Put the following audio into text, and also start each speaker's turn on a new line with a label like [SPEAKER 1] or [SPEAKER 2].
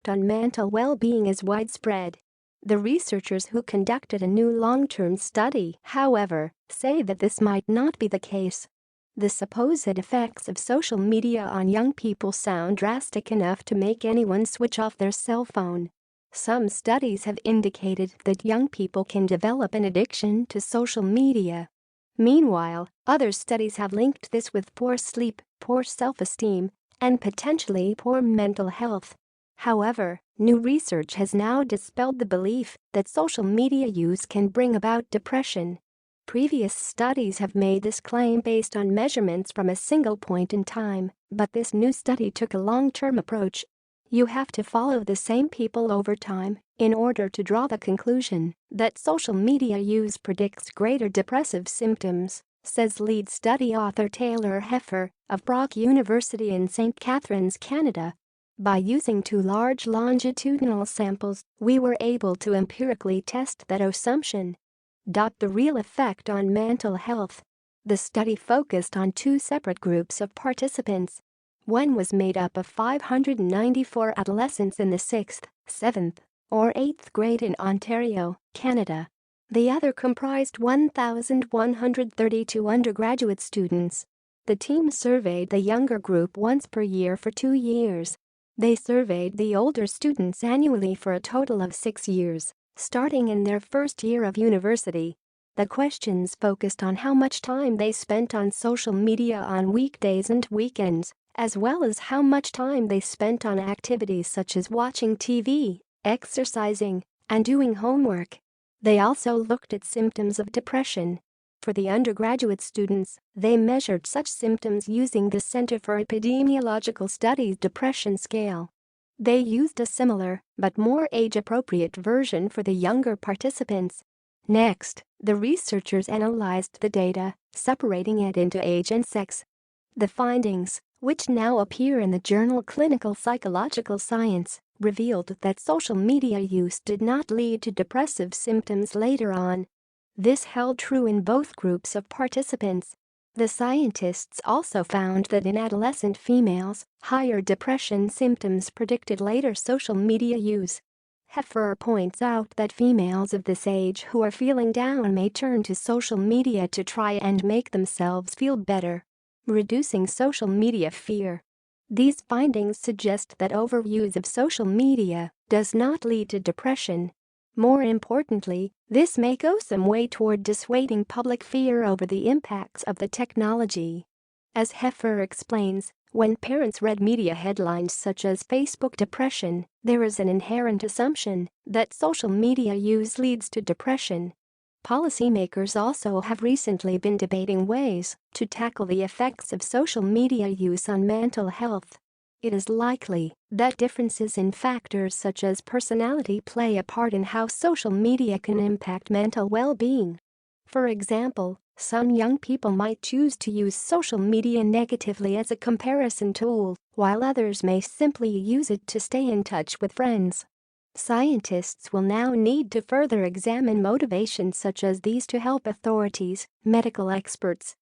[SPEAKER 1] on mental well-being is widespread. The researchers who conducted a new long-term study, however, say that this might not be the case. The supposed effects of social media on young people sound drastic enough to make anyone switch off their cell phone. Some studies have indicated that young people can develop an addiction to social media. Meanwhile, other studies have linked this with poor sleep, poor self-esteem, and potentially poor mental health. However, new research has now dispelled the belief that social media use can bring about depression. Previous studies have made this claim based on measurements from a single point in time, but this new study took a long-term approach. You have to follow the same people over time in order to draw the conclusion that social media use predicts greater depressive symptoms, says lead study author Taylor Heffer of Brock University in St. Catharines, Canada. By using 2 large longitudinal samples, we were able to empirically test that assumption. The real effect on mental health. The study focused on 2 separate groups of participants. One was made up of 594 adolescents in the 6th, 7th, or 8th grade in Ontario, Canada. The other comprised 1,132 undergraduate students. The team surveyed the younger group once per year for 2 years. They surveyed the older students annually for a total of 6 years, starting in their first year of university. The questions focused on how much time they spent on social media on weekdays and weekends, as well as how much time they spent on activities such as watching TV, exercising, and doing homework. They also looked at symptoms of depression. For the undergraduate students, they measured such symptoms using the Center for Epidemiological Studies depression scale. They used a similar, but more age-appropriate version for the younger participants. Next, the researchers analyzed the data, separating it into age and sex. The findings, which now appear in the journal Clinical Psychological Science, revealed that social media use did not lead to depressive symptoms later on. This held true in both groups of participants. The scientists also found that in adolescent females, higher depression symptoms predicted later social media use. Heffer points out that females of this age who are feeling down may turn to social media to try and make themselves feel better, reducing social media fear. These findings suggest that overuse of social media does not lead to depression. More importantly, this may go some way toward dissuading public fear over the impacts of the technology. As Heffer explains, when parents read media headlines such as Facebook depression, there is an inherent assumption that social media use leads to depression. Policymakers also have recently been debating ways to tackle the effects of social media use on mental health. It is likely that differences in factors such as personality play a part in how social media can impact mental well-being. For example, some young people might choose to use social media negatively as a comparison tool, while others may simply use it to stay in touch with friends. Scientists will now need to further examine motivations such as these to help authorities, medical experts,